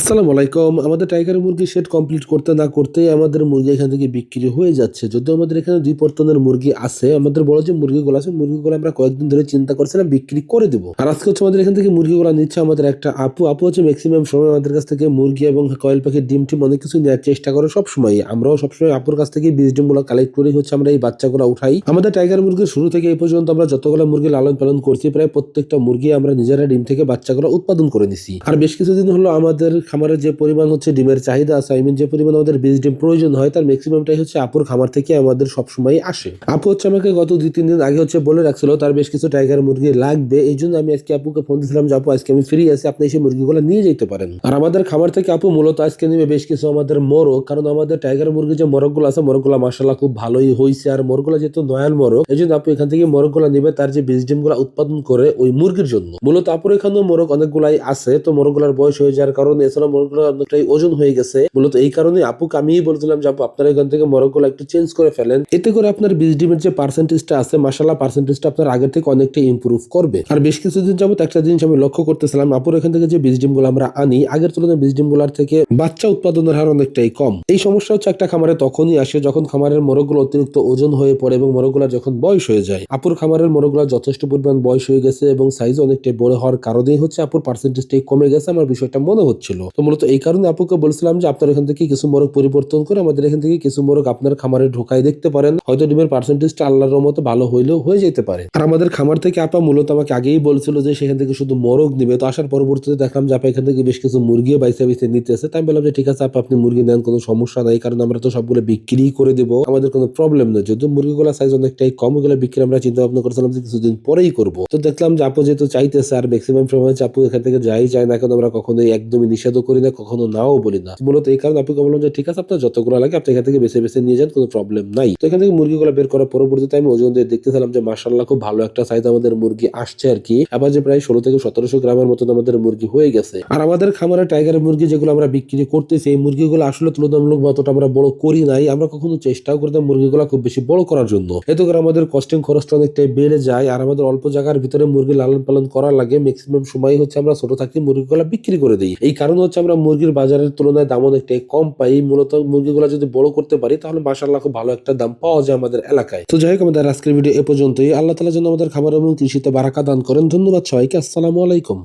আসসালামু আলাইকুম। আমাদের টাইগার মুরগি শেড কমপ্লিট করতে না করতেই আমাদের মুরগি এখান থেকে বিক্রি হয়ে যাচ্ছে। যদিও আমাদের এখানে ২ পর্তনের মুরগি আছে, আমাদের বড় যে মুরগিগুলো আছে মুরগিগুলো আমরা কয়েকদিন ধরে চিন্তা করছিলাম বিক্রি করে দিব। আর আজকে হচ্ছে আমাদের এখান থেকে মুরগিগুলো নিচ্ছে আমাদের একটা আপু হচ্ছে ম্যাক্সিমাম সময় আমাদের কাছ থেকে মুরগি এবং কয়েল পাখির ডিম টিম অনেক কিছু নেওয়ার চেষ্টা করে সবসময়। আমরাও সবসময় আপুর কাছ থেকে বীজ ডিমগুলো কালেক্ট করে হচ্ছে আমরা এই বাচ্চাগুলো উঠাই। আমাদের টাইগার মুরগির শুরু থেকে এই পর্যন্ত আমরা যতগুলো মুরগি লালন পালন করছি প্রায় প্রত্যেকটা মুরগি আমরা নিজেরা ডিম থেকে বাচ্চাগুলো উৎপাদন করে নিছি। আর বেশ কিছুদিন হলো আমাদের খামারে যে পরিমাণ হচ্ছে ডিমের চাহিদা আছে, যে পরিমাণ আমাদের বীজ ডিম প্রয়োজন হয় তার ম্যাক্সিমামটাই হচ্ছে আপুর খামার থেকে আমাদের সবসময় আসে। আপু হচ্ছে আমাকে গত ২-৩ দিন আগে হচ্ছে বলে রাখছিল তার বেশ কিছু টাইগার মুরগি লাগবে, এই জন্য আমি আজকে আপুকে ফোন দিয়েছিলাম যে আপু আজকে আমি ফ্রি আছি, আপনি সেই মুরগিগুলো নিয়ে যেতে পারেন। আর আমাদের খামার থেকে আপু মূলত আজকে নেবে বেশ কিছু আমাদের মোরগ, কারণ আমাদের টাইগার মুরগির যে মোরগগুলো আছে মোরগগুলো মাশাআল্লাহ খুব ভালোই হয়েছে। আর মোরগগুলো যেহেতু নয়াল মোরগ এই জন্য আপু এখান থেকে মোরগগুলো নেবে তার যে বীজ ডিমগুলো উৎপাদন করে ওই মুরগির জন্য। মূলত আপুর এখানেও মোরগ অনেকগুলাই আছে, তো মোরগগুলোর বয়স হয়ে যাওয়ার কারণে এছাড়া মোরগগুলো অনেকটাই ওজন হয়ে গেছে। মূলত এই কারণে আপুকে আমি বলছিলাম যে আপু আপনারা এখান থেকে মোরগগুলো একটু চেঞ্জ করে ফেলেন, এতে করে আপনার বীজ ডিমের যে পার্সেন্টেজটা আছে মাশাআল্লাহ পার্সেন্টেজটা আপনার আগের থেকে অনেকটা ইমপ্রুভ করবে। আর বেশ কিছুদিন যাবত একটা জিনিস আমি লক্ষ্য করতেছিলাম, আপুর এখান থেকে যে বীজ ডিমগুলো আমরা আনি আগের তুলনায় বীজ ডিমগুলোর থেকে বাচ্চা উৎপাদনের হার অনেকটাই কম। এই সমস্যা হচ্ছে একটা খামারে তখনই আসে যখন খামারের মোরগগুলো অতিরিক্ত ওজন হয়ে পড়ে এবং মোরগগুলোর যখন বয়স হয়ে যায়। আপুর খামারের মোরগগুলো যথেষ্ট পরিমাণ বয়স হয়ে গেছে এবং সাইজ অনেকটাই বড় হওয়ার কারণেই হচ্ছে আপুর পার্সেন্টেজটাই কমে গেছে, আমার বিষয়টা মনে হচ্ছিল। তো মূলত এই কারণে আপুকে বলছিলাম যে আপনার এখান থেকে কিছু মোরগ পরিবর্তন করে আমাদের এখান থেকে কিছু মোরগ আপনার খামারে ঢোকাই দেখতে পারেন, হয়তো ডিমের পার্সেন্টেজটা আল্লাহর রহমতে ভালো হইলেও হয়ে যেতে পারে। আর আমাদের খামার থেকে আপা মূলত আমাকে আগেই বলছিল যে সেখান থেকে শুধু মোরগ নিবে, তো আসার পরবর্তীতে দেখলাম যে আপা এখান থেকে বেশ কিছু মুরগিও বাইসে বাইসে নিতেছে। তাই বললাম যে ঠিক আছে আপা আপনি মুরগি নেন, কোনো সমস্যা নাই, কারণ আমরা তো সবগুলো বিক্রি করে দেবো, আমাদের কোনো প্রবলেম নেই। যদিও মুরগিগুলো সাইজ অনেকটাই কম, এগুলো বিক্রি আমরা চিন্তা ভাবনা করছিলাম যে কিছুদিন পরেই করবো। তো দেখলাম যে আপু যেহেতু চাইতেছে আর ম্যাক্সিমাম সময় হচ্ছে আপু এখান থেকে যাই যায় না, কারণ আমরা কখনোই একদমই নিষেধও করি না, কখনো নাও বলি না। মূলত এই কারণে আপুকে বললাম যে ঠিক আছে আপনার যতগুলো লাগে আপনি এখান থেকে বেছে বেছে নিয়ে যান, কোনো প্রবলেম নাই। তো এখান থেকে মুরগিগুলো বের করার পরবর্তীতে আমি ওজন দিয়ে দেখতেছিলাম যে মাশাআল্লাহ খুব ভালো একটা সাইজ আমাদের মুরগি আসছে আর কি। আবার যে প্রায় 16 থেকে 1700 গ্রামের মতন আমাদের মুরগি হয়ে গেছে। আর আমাদের খামারে টাইগার মুরগি যেগুলো আমরা বিক্রি করতেছি এই মুরগিগুলো আসলে তুলনামূলক অতটা আমরা বড় করি নাই, আমরা কখনো চেষ্টাও করি না মুরগিগুলো খুব বেশি বড় করার জন্য। এতে করে আমাদের কস্টিং খরচটা অনেকটাই বেড়ে যায় আর আমাদের অল্প জায়গার ভিতরে মুরগি লালন পালন করা লাগে। ম্যাক্সিমাম সময় হচ্ছে আমরা ছোট থাকতে মুরগিগুলো বিক্রি করে দিই, এই কারণে হচ্ছে আমরা মুরগির বাজারের তুলনায় দাম অনেকটাই কম পাই। মূলত মুরগিগুলো যদি বড় করতে পারি তাহলে মাশাআল্লাহ খুব ভালো একটা দাম পাওয়া যায় আমাদের এলাকায়। তো যাই হোক আমাদের আজকের ভিডিও এ পর্যন্তই। আল্লাহ তাআলা যেন আমাদের খামার এবং কৃষিতে বারাকা দান করেন। ধন্যবাদ সবাইকে। আসসালামু আলাইকুম।